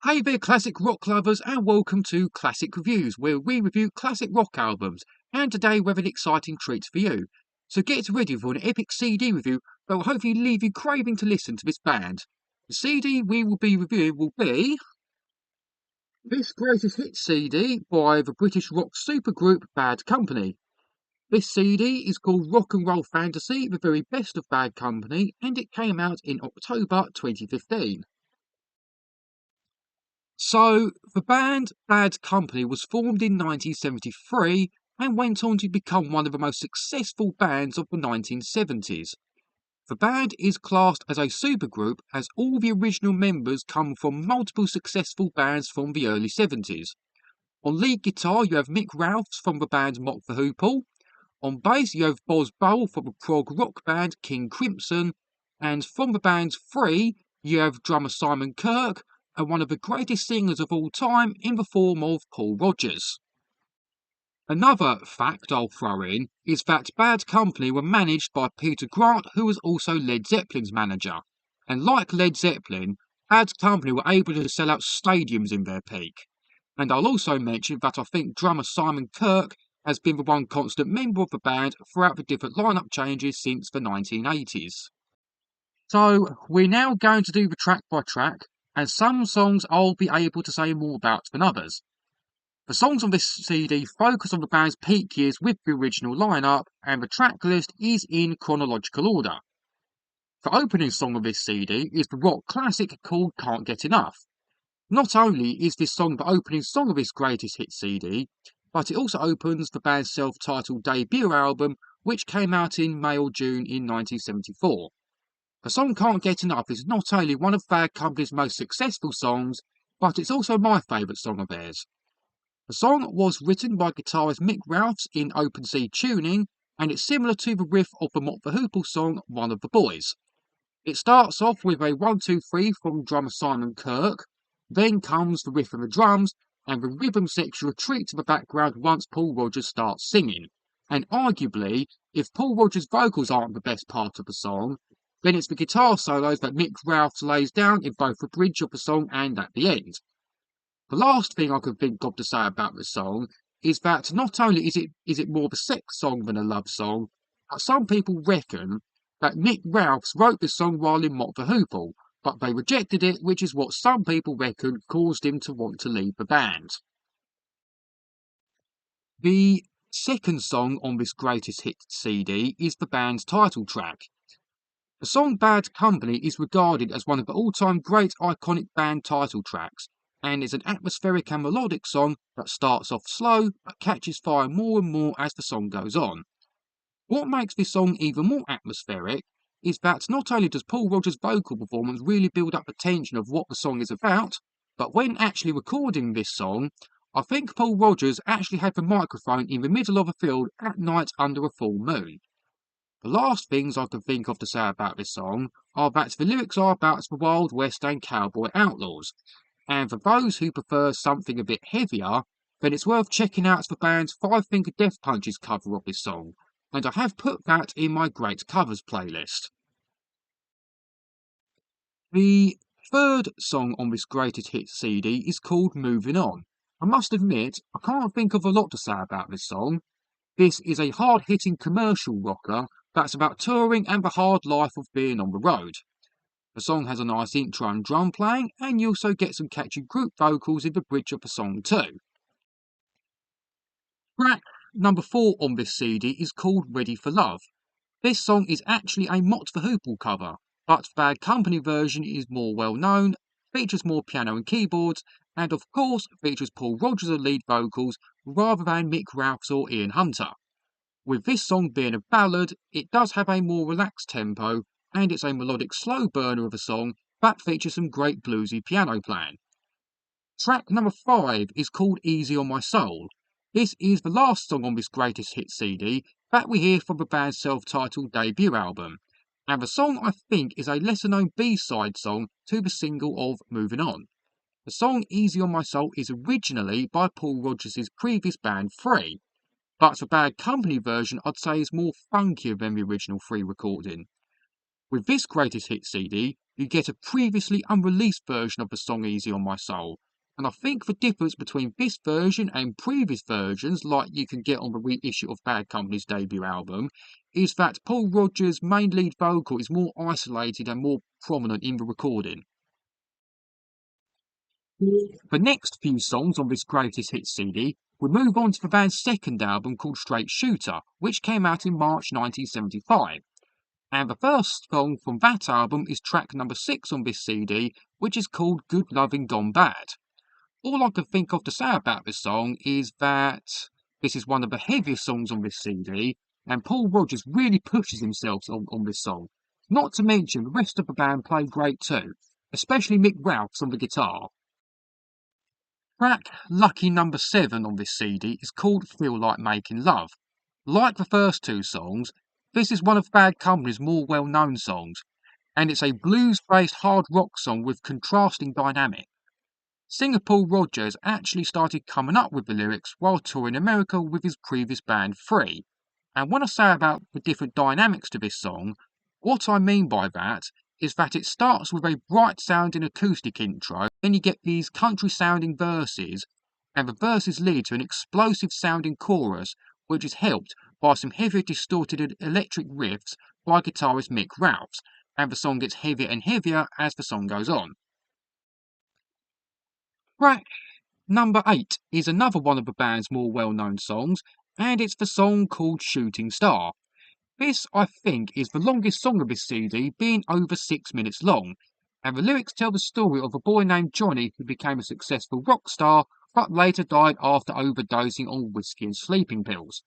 Hey there, classic rock lovers, and welcome to Classic Reviews, where we review classic rock albums. And today we have an exciting treat for you. So get ready for an epic CD review that will hopefully leave you craving to listen to this band. The CD we will be reviewing will be this greatest hit CD by the British rock supergroup Bad Company. This CD is called Rock and Roll Fantasy, the very best of Bad Company, and it came out in October 2015. So, the band Bad Company was formed in 1973 and went on to become one of the most successful bands of the 1970s. The band is classed as a supergroup as all the original members come from multiple successful bands from the early 70s. On lead guitar, you have Mick Ralphs from the band Mock the Hoople. On bass, you have Boz Burrell from the prog rock band King Crimson. And from the band Free, you have drummer Simon Kirke and one of the greatest singers of all time in the form of Paul Rodgers. Another fact I'll throw in is that Bad Company were managed by Peter Grant, who was also Led Zeppelin's manager. And like Led Zeppelin, Bad Company were able to sell out stadiums in their peak. And I'll also mention that I think drummer Simon Kirke has been the one constant member of the band throughout the different lineup changes since the 1980s. So we're now going to do the track by track, and some songs I'll be able to say more about than others. The songs on this CD focus on the band's peak years with the original lineup, and the track list is in chronological order. The opening song of this CD is the rock classic called Can't Get Enough. Not only is this song the opening song of this greatest hit CD, but it also opens the band's self-titled debut album, which came out in May or June in 1974. The song Can't Get Enough is not only one of Bad Company's most successful songs, but it's also my favourite song of theirs. The song was written by guitarist Mick Ralphs in open C tuning, and it's similar to the riff of the Mock the Hoople song One of the Boys. It starts off with a 1-2-3 from drummer Simon Kirke, then comes the riff on the drums, and the rhythm section retreats to the background once Paul Rodgers starts singing. And arguably, if Paul Rodgers' vocals aren't the best part of the song, then it's the guitar solos that Mick Ralphs lays down in both the bridge of the song and at the end. The last thing I can think of to say about this song is that not only is it more of a sex song than a love song, but some people reckon that Mick Ralphs wrote this song while in Mock the Hoople, but they rejected it, which is what some people reckon caused him to want to leave the band. The second song on this greatest hit CD is the band's title track. The song Bad Company is regarded as one of the all-time great iconic band title tracks, and is an atmospheric and melodic song that starts off slow but catches fire more and more as the song goes on. What makes this song even more atmospheric is that not only does Paul Rodgers' vocal performance really build up the tension of what the song is about, but when actually recording this song, I think Paul Rodgers actually had the microphone in the middle of a field at night under a full moon. The last things I can think of to say about this song are that the lyrics are about the Wild West and cowboy outlaws, and for those who prefer something a bit heavier, then it's worth checking out the band's Five Finger Death Punches cover of this song, and I have put that in my Great Covers playlist. The third song on this greatest hit CD is called Moving On. I must admit, I can't think of a lot to say about this song. This is a hard-hitting commercial rocker that's about touring and the hard life of being on the road. The song has a nice intro and drum playing, and you also get some catchy group vocals in the bridge of the song too. Track number 4 on this CD is called Ready for Love. This song is actually a Mock the Hoople cover, but the Bad Company version is more well known, features more piano and keyboards, and of course features Paul Rodgers as lead vocals rather than Mick Ralphs or Ian Hunter. With this song being a ballad, it does have a more relaxed tempo, and it's a melodic slow burner of a song that features some great bluesy piano playing. Track number 5 is called Easy on My Soul. This is the last song on this greatest hit CD that we hear from the band's self-titled debut album, and the song I think is a lesser known B-side song to the single of Moving On. The song Easy on My Soul is originally by Paul Rodgers' previous band Free, but the Bad Company version I'd say is more funkier than the original Free recording. With this greatest hit CD, you get a previously unreleased version of the song Easy on My Soul. And I think the difference between this version and previous versions, like you can get on the reissue of Bad Company's debut album, is that Paul Rodgers' main lead vocal is more isolated and more prominent in the recording. The next few songs on this Greatest Hits CD would move on to the band's second album called Straight Shooter, which came out in March 1975. And the first song from that album is track number 6 on this CD, which is called Good Lovin' Gone Bad. All I can think of to say about this song is that this is one of the heaviest songs on this CD, and Paul Rodgers really pushes himself on this song. Not to mention, the rest of the band play great too, especially Mick Ralphs on the guitar. Track Lucky number 7 on this CD is called Feel Like Making Love. Like the first two songs, this is one of Bad Company's more well-known songs, and it's a blues-based hard rock song with contrasting dynamics. Singer Paul Rodgers actually started coming up with the lyrics while touring America with his previous band Free. And when I say about the different dynamics to this song, what I mean by that is that it starts with a bright sounding acoustic intro, then you get these country sounding verses, and the verses lead to an explosive sounding chorus, which is helped by some heavier distorted electric riffs by guitarist Mick Ralphs, and the song gets heavier and heavier as the song goes on. Track number 8 is another one of the band's more well-known songs, and it's the song called Shooting Star. This, I think, is the longest song of this CD, being over 6 minutes long, and the lyrics tell the story of a boy named Johnny who became a successful rock star, but later died after overdosing on whiskey and sleeping pills.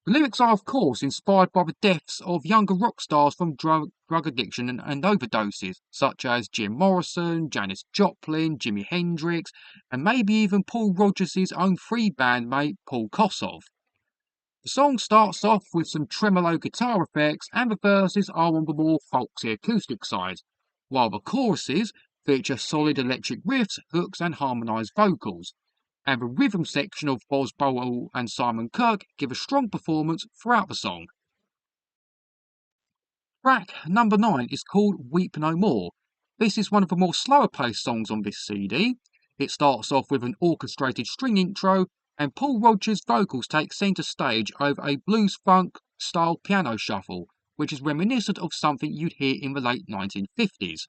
The lyrics are, of course, inspired by the deaths of younger rock stars from drug addiction and overdoses, such as Jim Morrison, Janis Joplin, Jimi Hendrix, and maybe even Paul Rodgers' own Free bandmate Paul Kossoff. The song starts off with some tremolo guitar effects, and the verses are on the more folksy acoustic side, while the choruses feature solid electric riffs, hooks, and harmonized vocals. And the rhythm section of Boz Burrell and Simon Kirke give a strong performance throughout the song. Track number 9 is called Weep No More. This is one of the more slower paced songs on this CD. It starts off with an orchestrated string intro, and Paul Rodgers' vocals take centre stage over a blues funk style piano shuffle, which is reminiscent of something you'd hear in the late 1950s.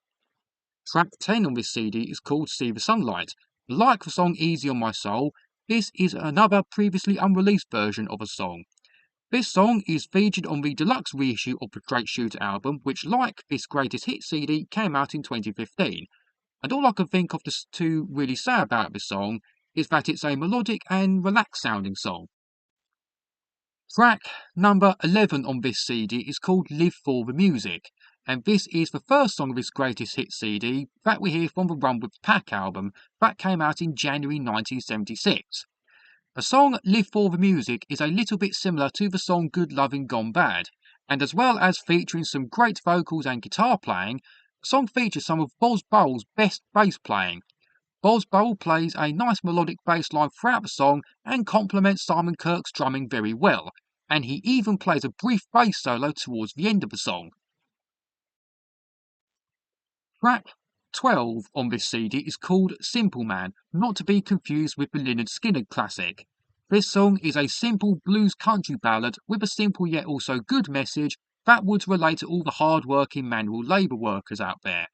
Track 10 on this CD is called See the Sunlight. Like the song Easy on My Soul, this is another previously unreleased version of a song. This song is featured on the deluxe reissue of the Straight Shooter album, which, like this Greatest Hits CD, came out in 2015. And all I can think of to really say about this song is that it's a melodic and relaxed sounding song. Track number 11 on this CD is called Live for the Music, and this is the first song of this Greatest Hits CD that we hear from the Run with the Pack album that came out in January 1976. The song Live for the Music is a little bit similar to the song Good Lovin' Gone Bad, and as well as featuring some great vocals and guitar playing, the song features some of Boz Burrell's best bass playing. Boz Burrell plays a nice melodic bass line throughout the song and complements Simon Kirke's drumming very well, and he even plays a brief bass solo towards the end of the song. Track 12 on this CD is called Simple Man, not to be confused with the Lynyrd Skynyrd classic. This song is a simple blues country ballad with a simple yet also good message that would relate to all the hard-working manual labour workers out there.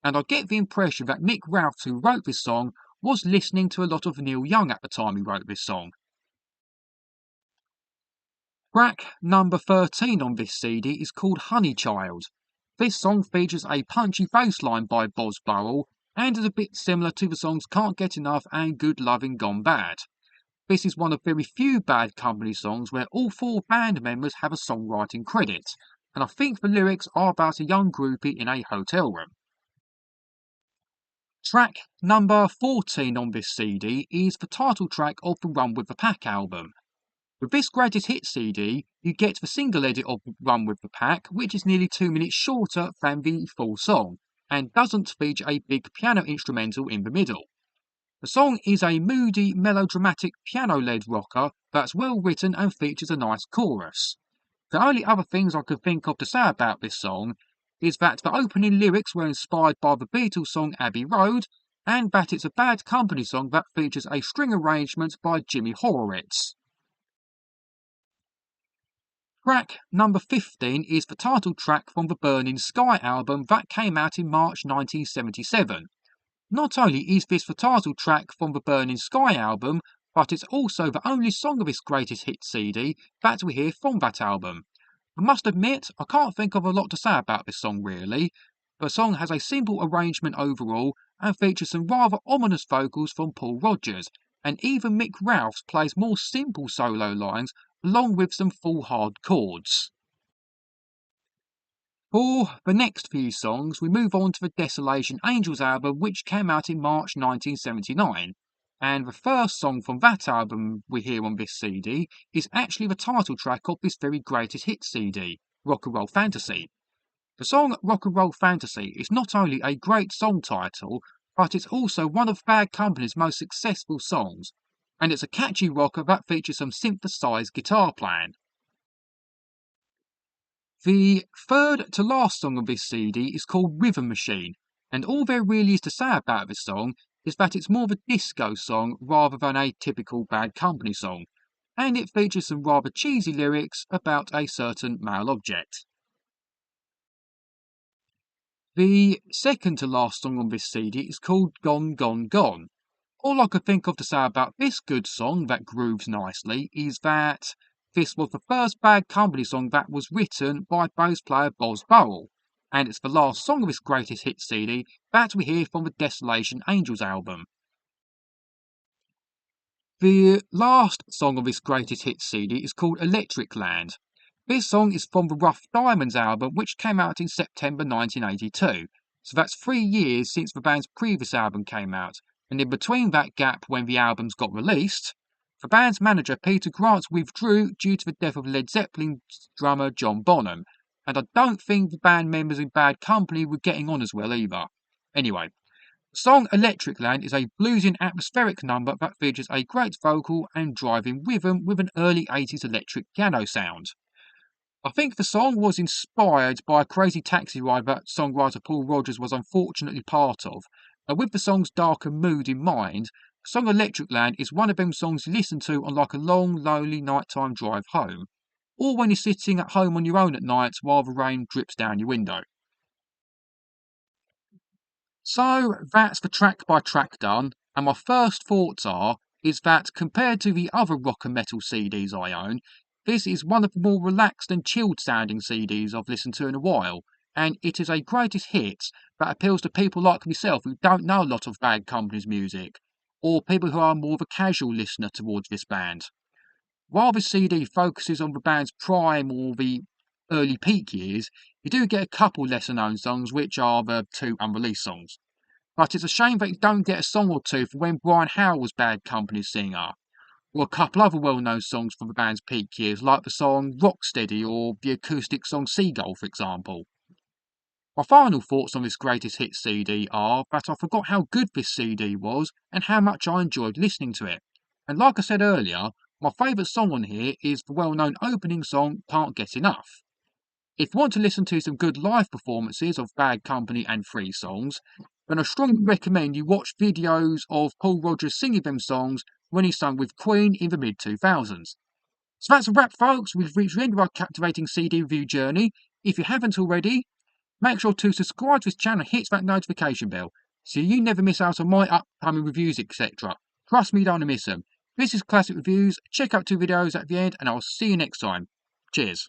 And I get the impression that Mick Ralphs, who wrote this song, was listening to a lot of Neil Young at the time he wrote this song. Track number 13 on this CD is called Honey Child. This song features a punchy bass line by Boz Burrell and is a bit similar to the songs Can't Get Enough and Good Lovin' Gone Bad. This is one of very few Bad Company songs where all 4 band members have a songwriting credit, and I think the lyrics are about a young groupie in a hotel room. Track number 14 on this CD is the title track of the Run with the Pack album. With this Greatest Hits CD, you get the single edit of Run with the Pack, which is nearly 2 minutes shorter than the full song, and doesn't feature a big piano instrumental in the middle. The song is a moody, melodramatic, piano-led rocker that's well written and features a nice chorus. The only other things I could think of to say about this song is that the opening lyrics were inspired by the Beatles song Abbey Road, and that it's a Bad Company song that features a string arrangement by Jimmy Horowitz. Track number 15 is the title track from the Burning Sky album that came out in March 1977. Not only is this the title track from the Burning Sky album, but it's also the only song of its greatest hit CD that we hear from that album. I must admit, I can't think of a lot to say about this song really. The song has a simple arrangement overall and features some rather ominous vocals from Paul Rodgers, and even Mick Ralphs plays more simple solo lines along with some full hard chords. For the next few songs, we move on to the Desolation Angels album, which came out in March 1979. And the first song from that album we hear on this CD is actually the title track of this very greatest hit CD, Rock and Roll Fantasy. The song Rock and Roll Fantasy is not only a great song title, but it's also one of Bad Company's most successful songs, and it's a catchy rocker that features some synthesized guitar playing. The third to last song of this CD is called Rhythm Machine, and all there really is to say about this song is that it's more of a disco song rather than a typical Bad Company song, and it features some rather cheesy lyrics about a certain male object. The second to last song on this CD is called Gone, Gone, Gone. All I could think of to say about this good song that grooves nicely is that this was the first Bad Company song that was written by bass player Boz Burrell, and it's the last song of this greatest hit CD that we hear from the Desolation Angels album. The last song of this greatest hit CD is called Electric Land. This song is from the Rough Diamonds album, which came out in September 1982, so that's 3 years since the band's previous album came out, and in between that gap when the albums got released, the band's manager Peter Grant withdrew due to the death of Led Zeppelin's drummer John Bonham, and I don't think the band members in Bad Company were getting on as well either. Anyway, the song Electric Land is a bluesy and atmospheric number that features a great vocal and driving rhythm with an early 80s electric piano sound. I think the song was inspired by a crazy taxi ride that songwriter Paul Rodgers was unfortunately part of. And with the song's darker mood in mind, the song Electric Land is one of them songs you listen to on like a long, lonely nighttime drive home, or when you're sitting at home on your own at night while the rain drips down your window. So that's the track by track done, and my first thoughts is that compared to the other rock and metal CDs I own, this is one of the more relaxed and chilled sounding CDs I've listened to in a while, and it is a greatest hits that appeals to people like myself who don't know a lot of Bad Company's music, or people who are more of a casual listener towards this band. While the CD focuses on the band's prime or the early peak years, you do get a couple lesser known songs which are the 2 unreleased songs. But it's a shame that you don't get a song or two for when Brian Howe was Bad Company's singer, or a couple other well-known songs from the band's peak years, like the song Rocksteady or the acoustic song Seagull, for example. My final thoughts on this greatest hits CD are that I forgot how good this CD was and how much I enjoyed listening to it. And like I said earlier, my favourite song on here is the well-known opening song Can't Get Enough. If you want to listen to some good live performances of Bad Company and free songs, then I strongly recommend you watch videos of Paul Rodgers singing them songs when he sung with Queen in the mid-2000s. So that's a wrap, folks. We've reached the end of our captivating CD review journey. If you haven't already, make sure to subscribe to this channel and hit that notification bell so you never miss out on my upcoming reviews, etc. Trust me, you don't want to miss them. This is Classic Reviews. Check out 2 videos at the end, and I'll see you next time. Cheers.